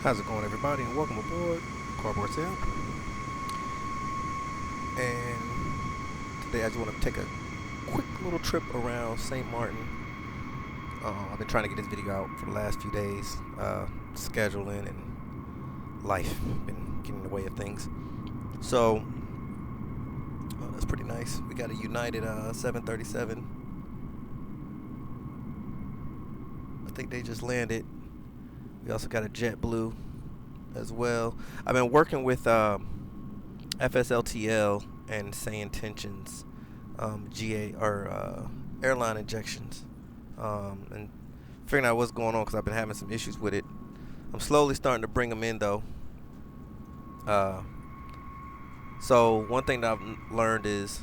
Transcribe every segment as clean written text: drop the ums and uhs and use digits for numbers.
How's it going, everybody, and welcome aboard CardboardSim. And today I just want to take a quick little trip around St. Marteen. I've been trying to get this video out for the last few days. Scheduling and life been getting in the way of things. So that's pretty nice. We got a United 737. I think they just landed. We also got a JetBlue as well. I've been working with FSLTL and Sayintentions.AI or airline injections, and figuring out what's going on because I've been having some issues with it. I'm slowly starting to bring them in though. So one thing that I've learned is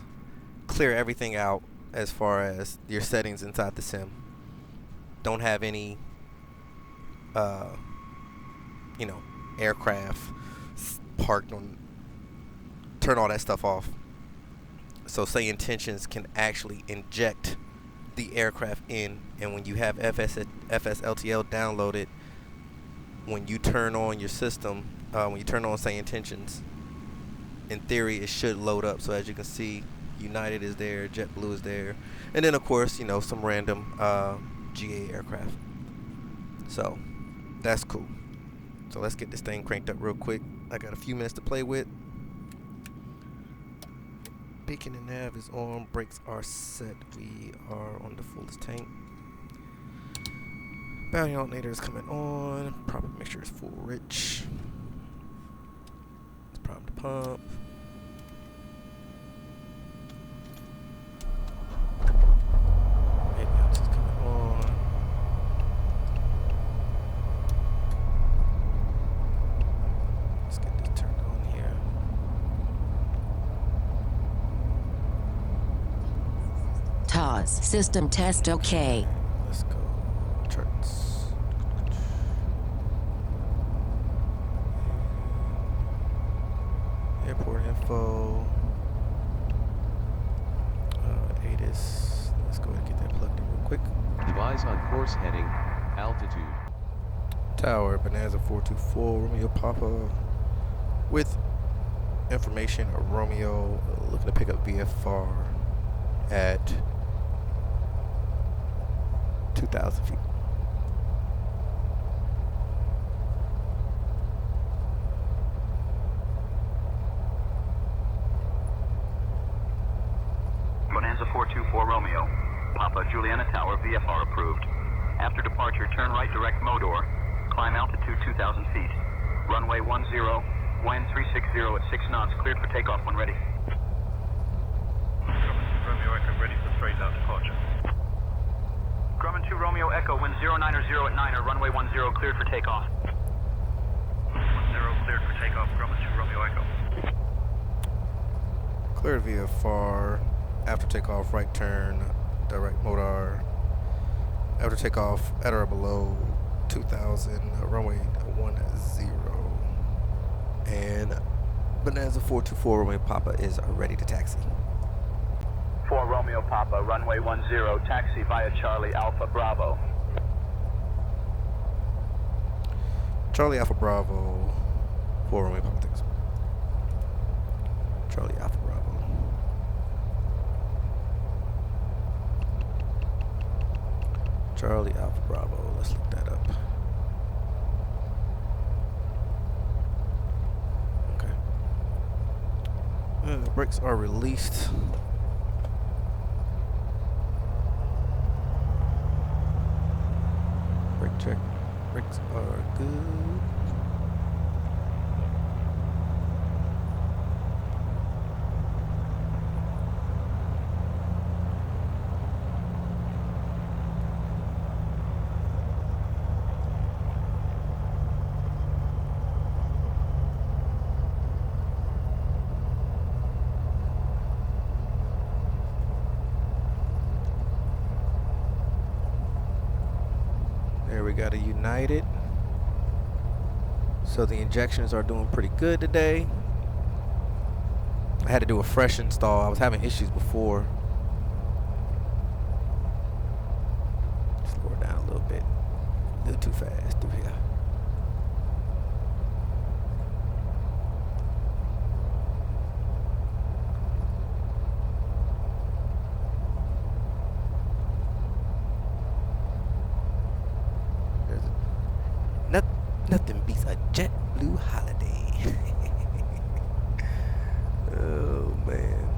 clear everything out as far as your settings inside the sim. Don't have any aircraft parked on, turn all that stuff off. So Sayintentions can actually inject the aircraft in, and when you have FSLTL downloaded, when you turn on your system, when you turn on Sayintentions, in theory it should load up. So as you can see, United is there, JetBlue is there, and then of course, some random GA aircraft. So that's cool. So let's get this thing cranked up real quick. I got a few minutes to play with. Beacon and nav is on. Brakes are set. We are on the fullest tank. Bounty alternator is coming on. Proper mixture is full rich. Let's prime the pump. Avionics is coming on. System test okay. Let's go. Charts. Airport info. ATIS. Let's go ahead and get that plugged in real quick. Device on course heading, altitude. Tower, Bonanza 424, Romeo Papa. With information, Romeo looking to pick up VFR at 2,000 feet. Bonanza 424 Romeo. Papa Juliana Tower, VFR approved. After departure, turn right direct Modor. Climb altitude 2,000 feet. Runway 10, wind 360 at 6 knots, cleared for takeoff when ready. Romeo Echo ready for straight down departure. Grumman 2 Romeo Echo, wind 090 at 9er, runway 10 cleared for takeoff. 10 cleared for takeoff, Grumman 2 Romeo Echo. Cleared VFR, after takeoff, right turn, direct motor. After takeoff, at or below 2,000, runway 10. And Bonanza 424 Romeo Papa is ready to taxi. 4 Romeo Papa, runway 10, taxi via Charlie Alpha Bravo. Charlie Alpha Bravo, 4 Romeo Papa, thanks. Charlie Alpha Bravo. Charlie Alpha Bravo, let's look that up. Okay. The brakes are released. Brake check. Brakes are good. There we got a United. So the injections are doing pretty good today. I had to do a fresh install. I was having issues before. Slow it down a little bit. A little too fast through here. Nothing beats a JetBlue holiday. Oh man.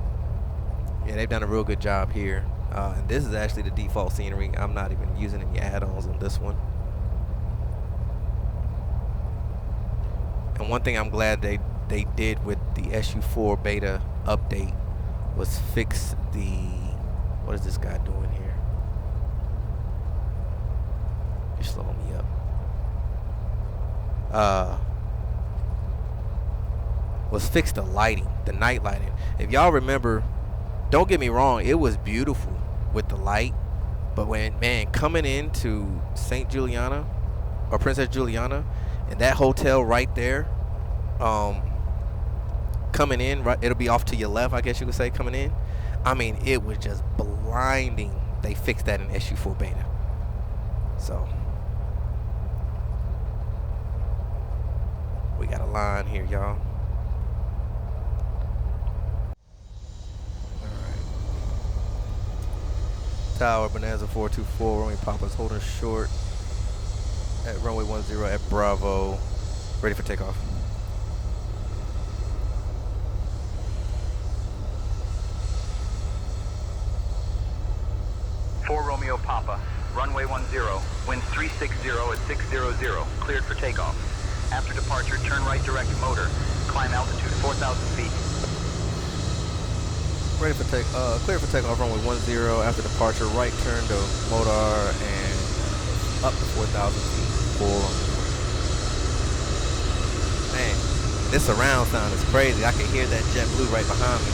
Yeah, they've done a real good job here. And this is actually the default scenery. I'm not even using any add-ons on this one. And one thing I'm glad they did with the SU4 beta update was fix the, what is this guy doing here? You're slowing me up. Was fix the lighting, the night lighting. If y'all remember, don't get me wrong, it was beautiful with the light, but when, man, coming into St. Juliana or Princess Juliana and that hotel right there, coming in, right, it'll be off to your left, I guess you could say, coming in. I mean, it was just blinding. They fixed that in SU4 beta. So we got a line here, y'all. Tower, Bonanza 424, runway Papa's holding short at runway 10 at Bravo. Ready for takeoff. Romeo Papa, runway 10, winds 360 at 600, cleared for takeoff. After departure, turn right direct motor, climb altitude 4,000 feet. Ready for clear for takeoff, runway 10. After departure, right turn to motor and up to 4,000 feet. Man, this surround sound is crazy. I can hear that JetBlue right behind me.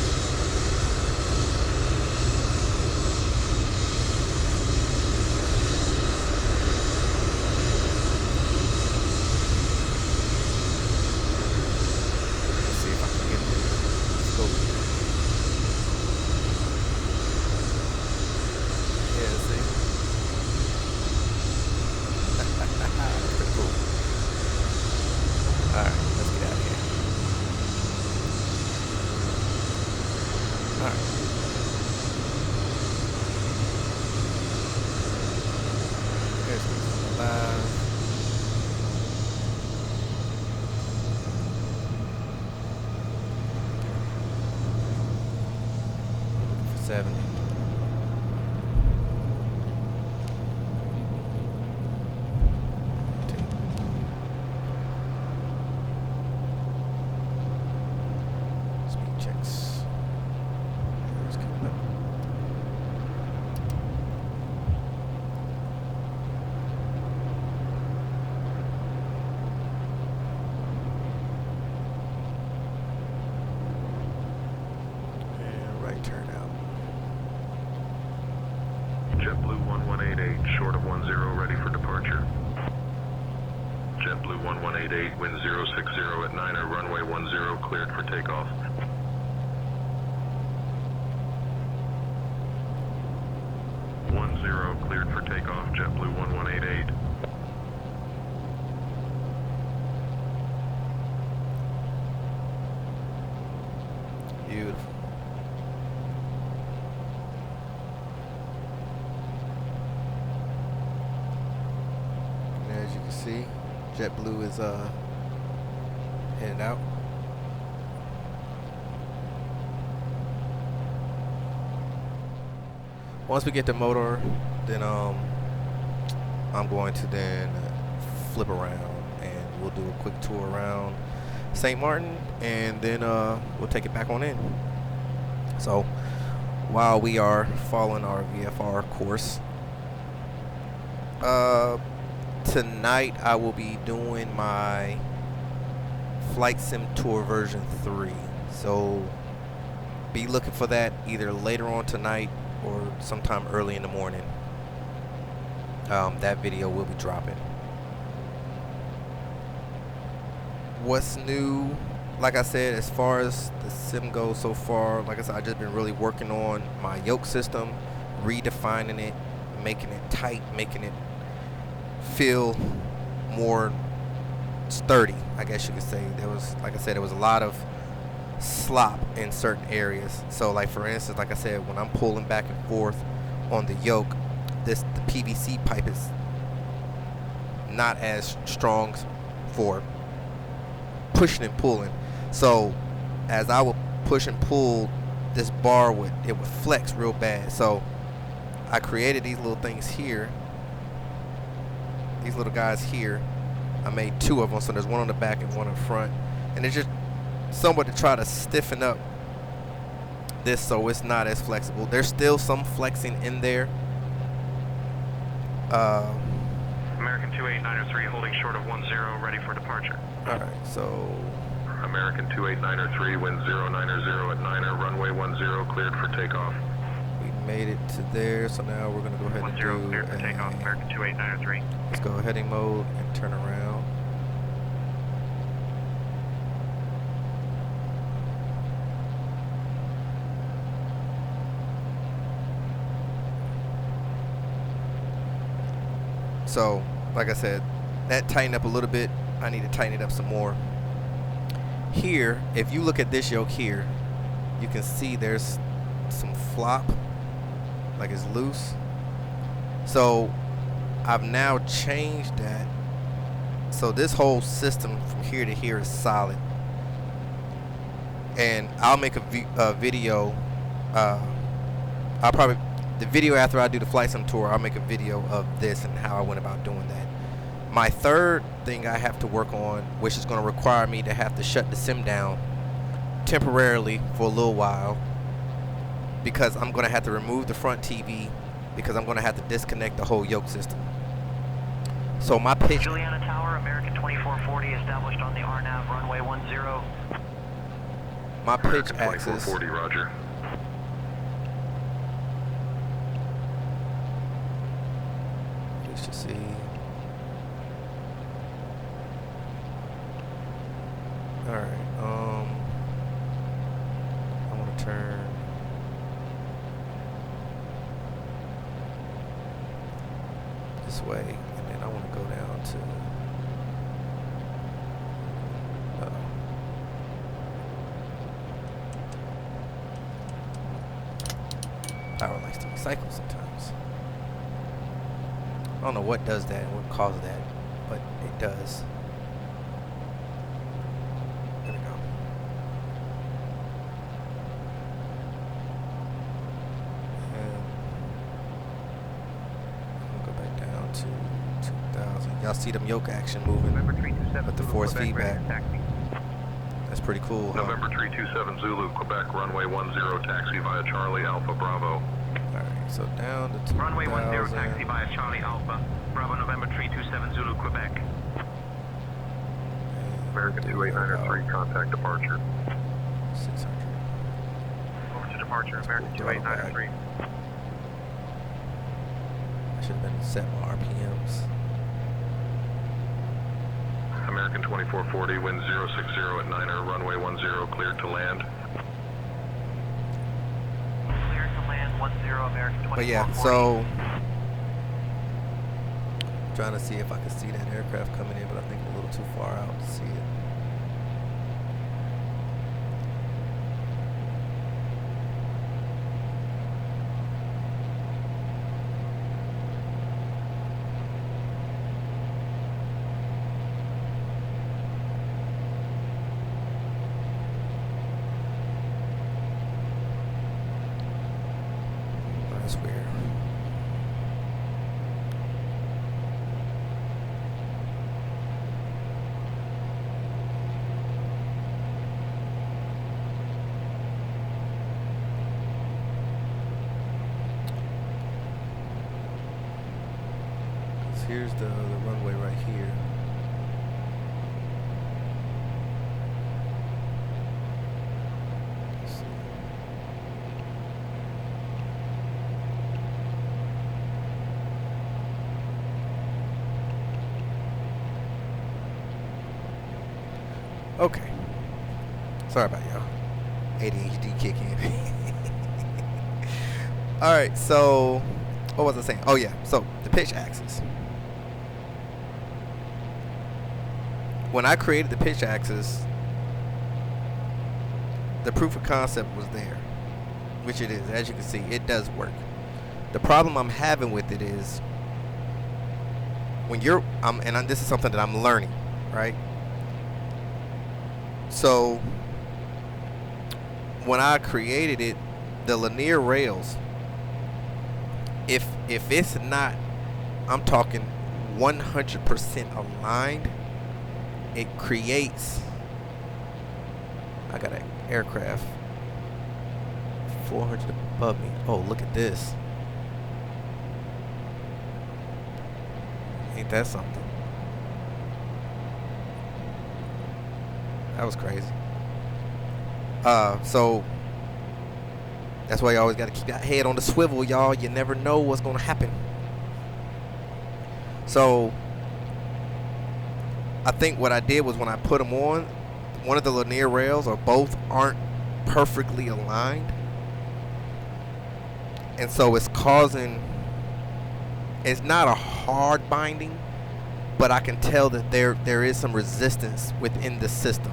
Let's see if I can get the scope. Yeah, see? That's pretty cool. Alright, let's get out of here. Alright. There's the live. For 70. Speed checks. There's coming up. And right turn out. JetBlue 1188, short of 10, ready for departure. JetBlue 1188, wind 060 at 9er, runway 10, cleared for takeoff. Cleared for takeoff, JetBlue 1188. Beautiful. And as you can see, JetBlue is heading out. Once we get the motor, then I'm going to then flip around and we'll do a quick tour around St. Marteen, and then we'll take it back on in. So while we are following our VFR course, tonight I will be doing my Flight Sim Tour version 3. So be looking for that either later on tonight or sometime early in the morning. That video will be dropping. What's new, like I said, as far as the sim goes so far, like I said, I've just been really working on my yoke system, redefining it, making it tight, making it feel more sturdy, I guess you could say. There was, like I said, there was a lot of slop in certain areas. So like for instance, like I said, when I'm pulling back and forth on the yoke, the PVC pipe is not as strong for pushing and pulling. So as I would push and pull, this bar would flex real bad. So I created these little things here, these little guys here. I made 2 of them, so there's one on the back and one in front, and it's just somewhat to try to stiffen up this so it's not as flexible. There's still some flexing in there. American 28903 holding short of 10, ready for departure. Alright, so American 28903, wind 090 at 9er, runway 10, cleared for takeoff. we made it to there, so now we're gonna go ahead 10 and do cleared for takeoff, American 28903. let's go heading mode and turn around. So, like I said, that tightened up a little bit. I need to tighten it up some more. Here, if you look at this yoke here, you can see there's some flop, like it's loose. So, I've now changed that. So this whole system from here to here is solid. And I'll make a video. I'll probably, the video after I do the flight sim tour, I'll make a video of this and how I went about doing that. My third thing I have to work on, which is going to require me to have to shut the sim down temporarily for a little while, because I'm going to have to remove the front TV, because I'm going to have to disconnect the whole yoke system. So my pitch... Juliana Tower, American 2440 established on the RNAV, runway 10. My pitch American axis... 2440, roger. Let's just see. Alright, I want to turn this way, and then I want to go down to power likes to recycle sometimes. I don't know what does that and what causes that, but it does. There we go. And I'll go back down to 2000. Y'all see them yoke action moving with the force feedback. That's pretty cool, huh? November 327 Zulu, Quebec, runway 10, taxi via Charlie Alpha Bravo. Alright, so down to 2000. Runway 10, taxi via Charlie Alpha, Bravo November 327 Zulu, Quebec. American 28903, contact departure. 600. Over to departure, American 28903. I should have been set my RPMs. American 2440, wind 060 at 9er, runway 10, cleared to land. Cleared to land 10, American 2440. But yeah, so trying to see if I can see that aircraft coming in, but I think I'm a little too far out to see it. That's weird. Here's the runway right here. Let's see. Okay. Sorry about y'all. ADHD kick in. Alright, so what was I saying? Oh yeah, so the pitch axis. When I created the pitch axis, the proof of concept was there, which it is. As you can see, it does work. The problem I'm having with it is when you're, and this is something that I'm learning, right? So when I created it, the linear rails, if it's not, I'm talking 100% aligned, it creates, I got an aircraft 400 above me. Oh, look at this. Ain't that something? That was crazy. So that's why you always got to keep that head on the swivel, y'all. You never know what's going to happen. So I think what I did was when I put them on, one of the linear rails or both aren't perfectly aligned. And so it's causing, it's not a hard binding, but I can tell that there is some resistance within the system.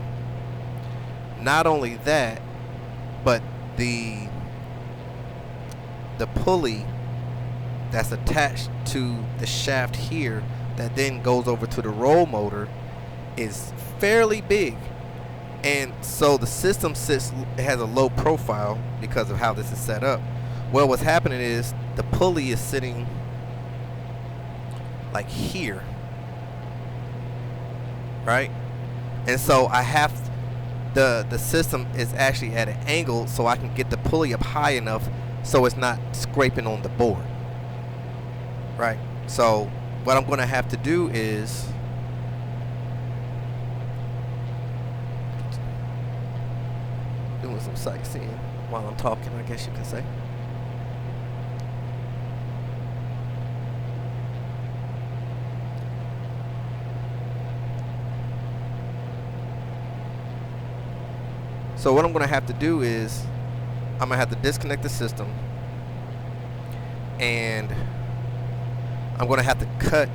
Not only that, but the pulley that's attached to the shaft here that then goes over to the roll motor is fairly big. And so the system has a low profile because of how this is set up. Well, what's happening is the pulley is sitting like here, right? And so I have the system is actually at an angle so I can get the pulley up high enough so it's not scraping on the board, right? So what I'm going to have to do is doing some sightseeing while I'm talking, I guess you could say. So what I'm going to have to do is I'm going to have to disconnect the system, and I'm going to have to cut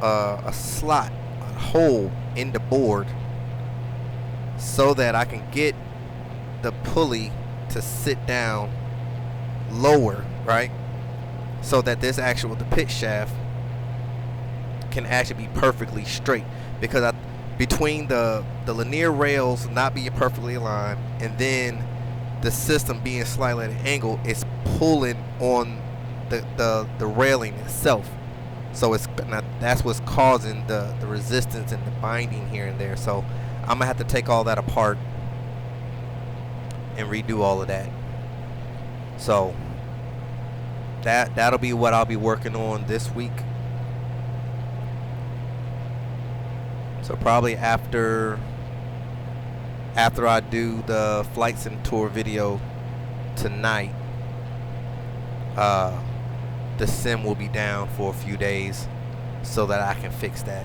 a slot, a hole in the board so that I can get the pulley to sit down lower, right? So that this the pitch shaft can actually be perfectly straight, because between the linear rails not being perfectly aligned and then the system being slightly at an angle, it's pulling on the railing itself. So that's what's causing the resistance and the binding here and there. So I'm gonna have to take all that apart and redo all of that. So that'll be what I'll be working on this week. So probably after I do the flight sim tour video tonight, the sim will be down for a few days so that I can fix that.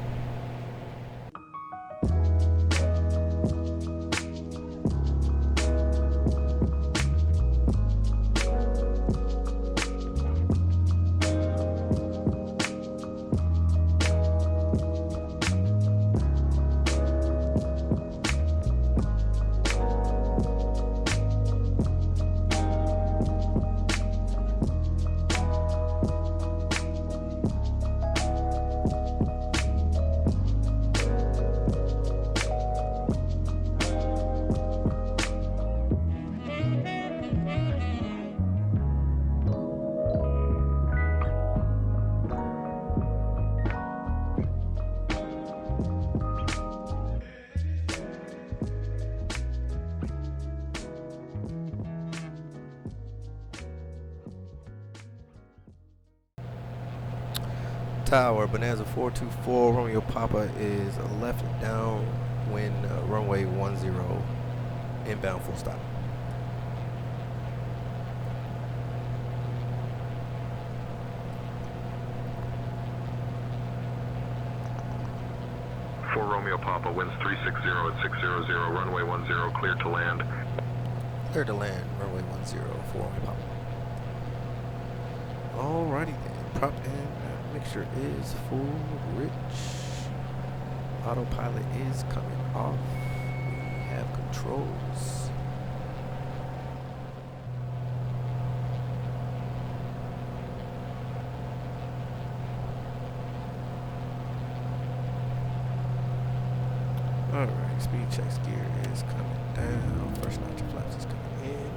Tower, Bonanza 424, Romeo Papa is left downwind, runway 10, inbound full stop. For Romeo Papa, winds 360 at 600, runway 10, clear to land. Clear to land, runway 10 for Romeo Papa. Alrighty then, prop and mixture is full rich. Autopilot is coming off. We have controls. Alright, speed checks gear is coming down. First notch of flaps is coming in.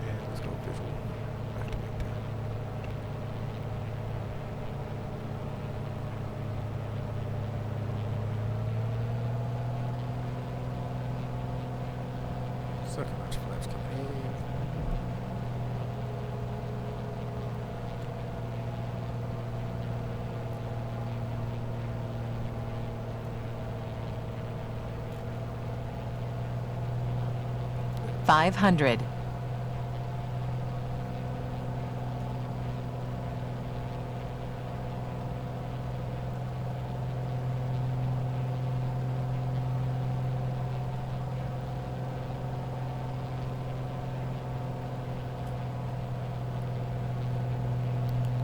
And let's go visual. Activate that. Second notch of flaps coming in. $500.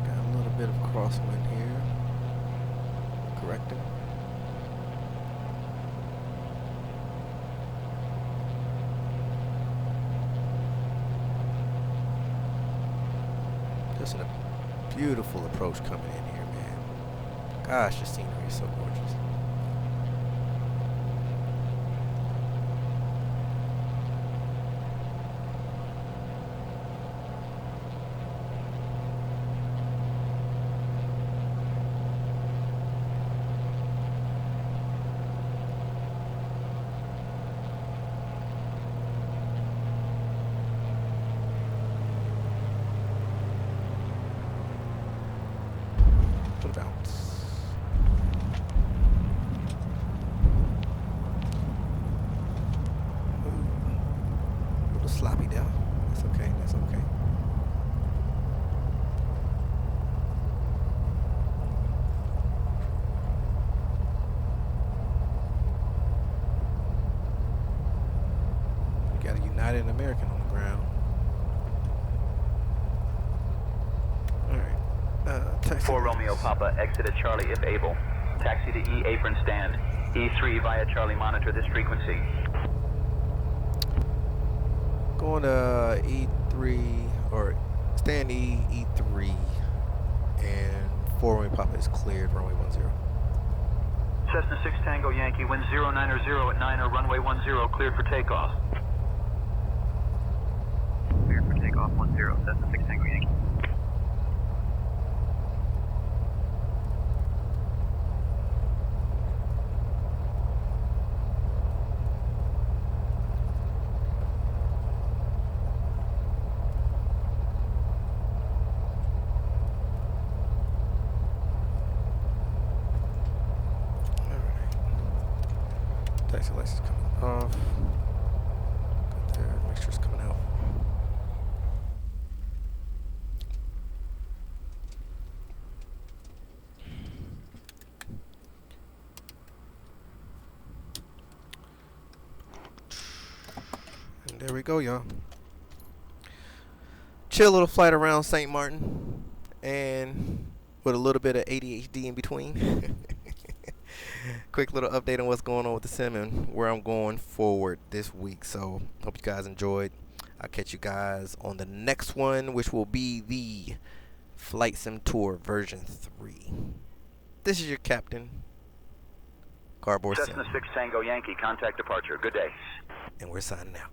Got a little bit of crosswind here. Correcting. Just a beautiful approach coming in here, man. Gosh, the scenery is so gorgeous. Put a bounce. Ooh. A little sloppy there. That's okay. That's okay. We got a United American on the ground. Taxi 4 Romeo Papa, exit at Charlie if able. Taxi to E apron stand. E3 via Charlie, monitor this frequency. Going to E3 or stand E, E3, and 4 Romeo Papa is cleared, runway 10. Cessna 6 Tango Yankee, wind 090 at 9er, runway 10, cleared for takeoff. Cleared for takeoff 10, Cessna 6 Tango Yankee. Taxi lights is coming off. Good there. Make sure it's coming out. And there we go, y'all. Chill little flight around St. Martin, and with a little bit of ADHD in between. Quick little update on what's going on with the sim and where I'm going forward this week. So hope you guys enjoyed. I'll catch you guys on the next one, which will be the Flight Sim Tour version 3. This is your captain, CardboardSim. Cessna 6 Tango Yankee, contact departure. Good day. And we're signing out.